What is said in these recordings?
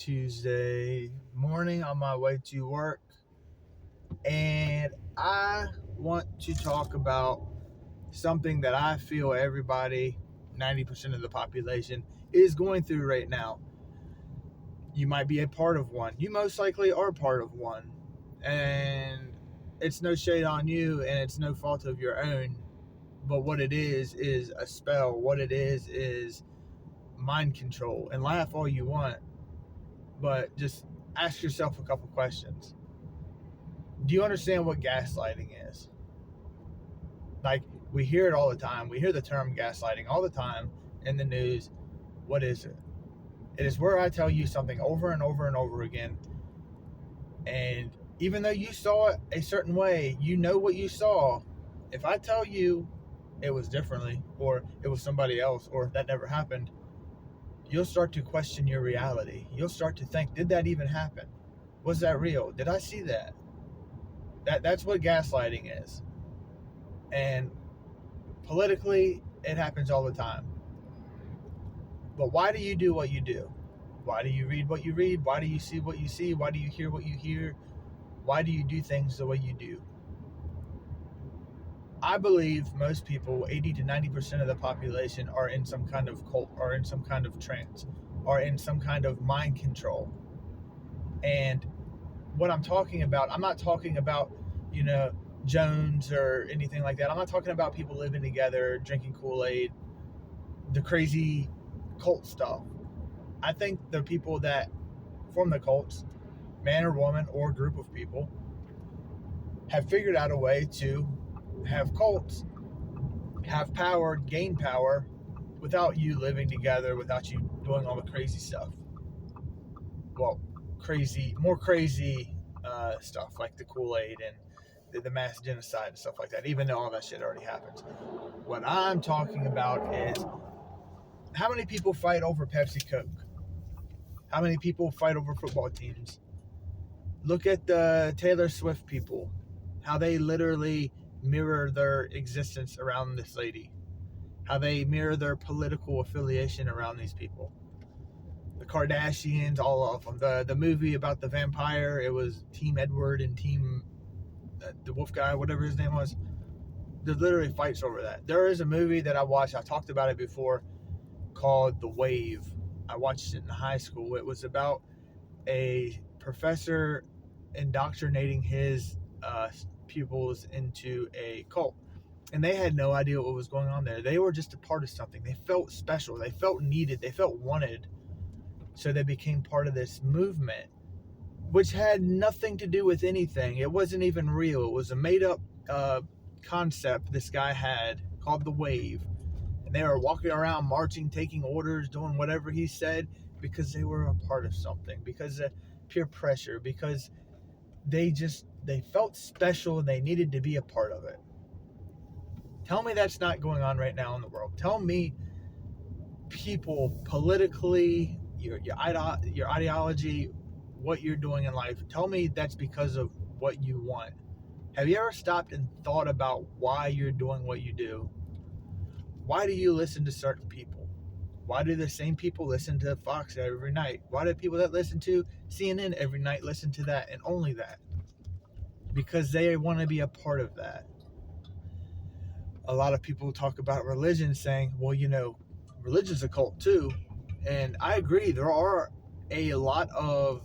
Tuesday morning on my way to work, and I want to talk about something that I feel everybody, 90% of the population, is going through right now. You might be a part of one. You most likely are part of one. And it's no shade on you, and it's no fault of your own. But what it is a spell. What it is mind control. And laugh all you want, but just ask yourself a couple questions. Do you understand what gaslighting is? Like, we hear it all the time. We hear the term gaslighting all the time in the news. What is it? It is where I tell you something over and over and over again, and even though you saw it a certain way, you know what you saw. If I tell you it was differently, or it was somebody else, or that never happened, you'll start to question your reality. You'll start to think, did that even happen? Was that real? Did I see that? That's what gaslighting is. And politically, it happens all the time. But why do you do what you do? Why do you read what you read? Why do you see what you see? Why do you hear what you hear? Why do you do things the way you do? I believe most people, 80 to 90% of the population, are in some kind of cult, or in some kind of trance, or in some kind of mind control. And what I'm talking about, I'm not talking about, Jones or anything like that. I'm not talking about people living together, drinking Kool-Aid, the crazy cult stuff. I think the people that form the cults, man or woman or group of people, have figured out a way to have cults, have power, gain power, without you living together, without you doing all the crazy stuff. Well, more crazy stuff like the Kool-Aid and the mass genocide and stuff like that, even though all that shit already happens. What I'm talking about is, how many people fight over Pepsi Coke? How many people fight over football teams? Look at the Taylor Swift people, how they literally mirror their existence around this lady, how they mirror their political affiliation around these people. The Kardashians, all of them. The movie about the vampire, it was Team Edward and Team the wolf guy, whatever his name was. There's literally fights over that. There is a movie that I watched, I talked about it before, called The Wave. I watched it in high school. It was about a professor indoctrinating his pupils into a cult. And they had no idea what was going on there. They were just a part of something. They felt special. They felt needed. They felt wanted. So they became part of this movement, which had nothing to do with anything. It wasn't even real. It was a made-up concept this guy had called the Wave. And they were walking around, marching, taking orders, doing whatever he said, because they were a part of something, because of peer pressure, because they felt special and they needed to be a part of it. Tell me that's not going on right now in the world. Tell me people politically, your ideology, what you're doing in life, tell me that's because of what you want. Have you ever stopped and thought about why you're doing what you do? Why do you listen to certain people? Why do the same people listen to Fox every night? Why do people that listen to CNN every night listen to that and only that? Because they want to be a part of that. A lot of people talk about religion saying, well, religion's a cult too. And I agree, there are a lot of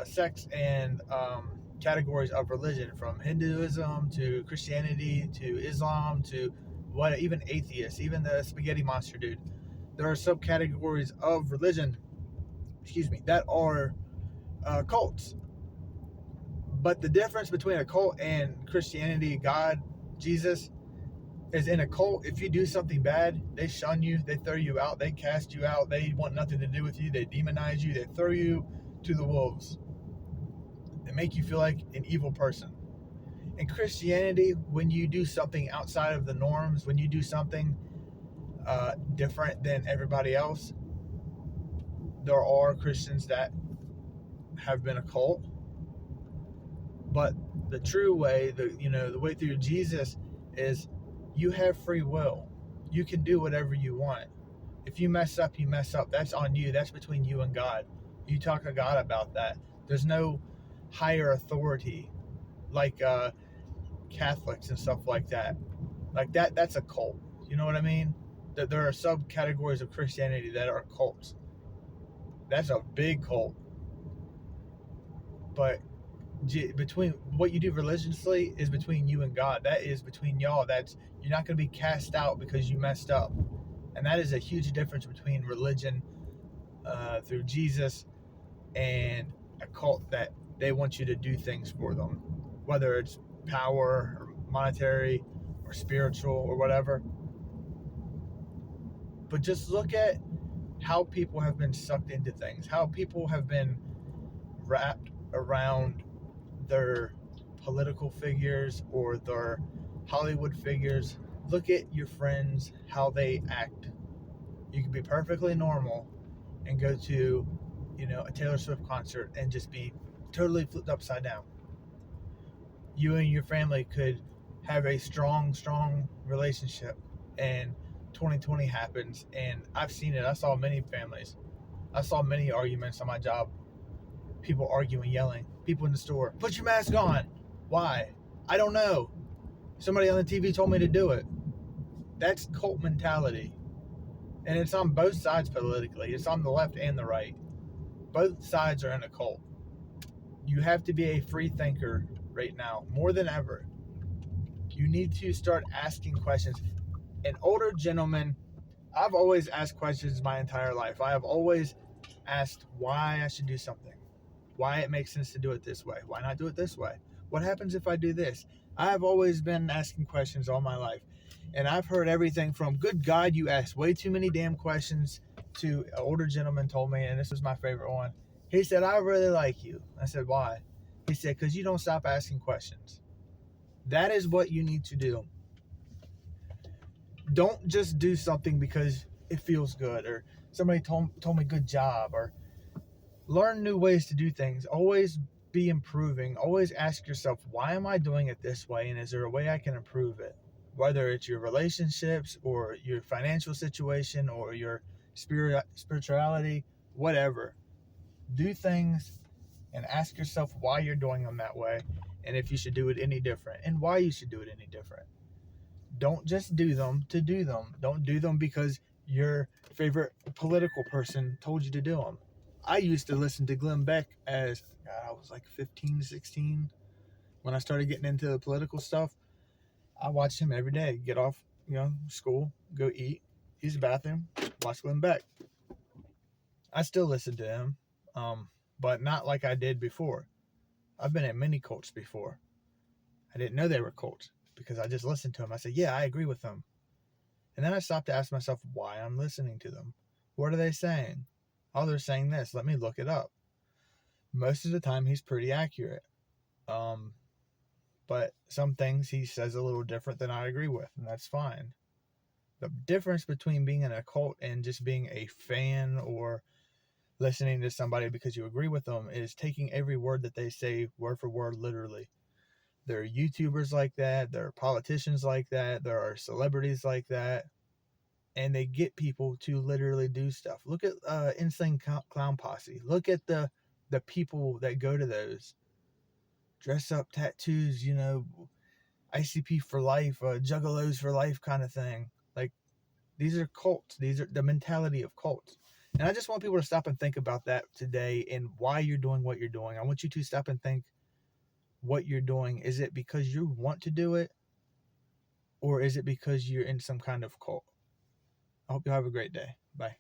sects and categories of religion, from Hinduism to Christianity to Islam to even atheists, even the spaghetti monster dude. There are subcategories of religion, that are cults. But the difference between a cult and Christianity, God, Jesus, is in a cult, if you do something bad, they shun you, they throw you out, they cast you out, they want nothing to do with you, they demonize you, they throw you to the wolves. They make you feel like an evil person. In Christianity, when you do something outside of the norms, when you do something different than everybody else, there are Christians that have been a cult. But the true way, the way through Jesus, is you have free will. You can do whatever you want. If you mess up, you mess up. That's on you. That's between you and God. You talk to God about that. There's no higher authority like Catholics and stuff like that. Like that's a cult. You know what I mean? That there are subcategories of Christianity that are cults. That's a big cult. But between what you do religiously is between you and God. That is between y'all. That's you're not going to be cast out because you messed up, and that is a huge difference between religion through Jesus and a cult that they want you to do things for them, whether it's power or monetary or spiritual or whatever. But just look at how people have been sucked into things, how people have been wrapped around their political figures or their Hollywood figures. Look at your friends, how they act. You can be perfectly normal and go to, a Taylor Swift concert and just be totally flipped upside down. You and your family could have a strong relationship, and 2020 happens, and I've seen it. I saw many families. I saw many arguments on my job. People arguing, yelling. People in the store, put your mask on. Why? I don't know. Somebody on the TV told me to do it. That's cult mentality. And it's on both sides politically. It's on the left and the right. Both sides are in a cult. You have to be a free thinker right now, more than ever. You need to start asking questions. An older gentleman, I've always asked questions my entire life. I have always asked why I should do something, why it makes sense to do it this way, why not do it this way, what happens if I do this. I have always been asking questions all my life, and I've heard everything from, good God, you ask way too many damn questions, to an older gentleman told me, and this was my favorite one. He said, I really like you. I said, why? He said, because you don't stop asking questions. That is what you need to do. Don't just do something because it feels good, or somebody told me good job, or learn new ways to do things. Always be improving. Always ask yourself, why am I doing it this way, and is there a way I can improve it? Whether it's your relationships or your financial situation or your spirituality, whatever. Do things and ask yourself why you're doing them that way, and if you should do it any different, and why you should do it any different. Don't just do them to do them. Don't do them because your favorite political person told you to do them. I used to listen to Glenn Beck as I was like 15, 16. When I started getting into the political stuff, I watched him every day. Get off, school, go eat, use the bathroom, watch Glenn Beck. I still listen to him, but not like I did before. I've been in many cults before. I didn't know they were cults because I just listened to them. I said, yeah, I agree with them. And then I stopped to ask myself why I'm listening to them. What are they saying? Oh, they're saying this. Let me look it up. Most of the time, he's pretty accurate. But some things he says a little different than I agree with, and that's fine. The difference between being in a cult and just being a fan or listening to somebody because you agree with them is taking every word that they say word for word literally. There are YouTubers like that. There are politicians like that. There are celebrities like that. And they get people to literally do stuff. Look at Insane Clown Posse. Look at the people that go to those. Dress up, tattoos, ICP for life, juggalos for life kind of thing. Like, these are cults. These are the mentality of cults. And I just want people to stop and think about that today and why you're doing what you're doing. I want you to stop and think what you're doing. Is it because you want to do it? Or is it because you're in some kind of cult? I hope you have a great day. Bye.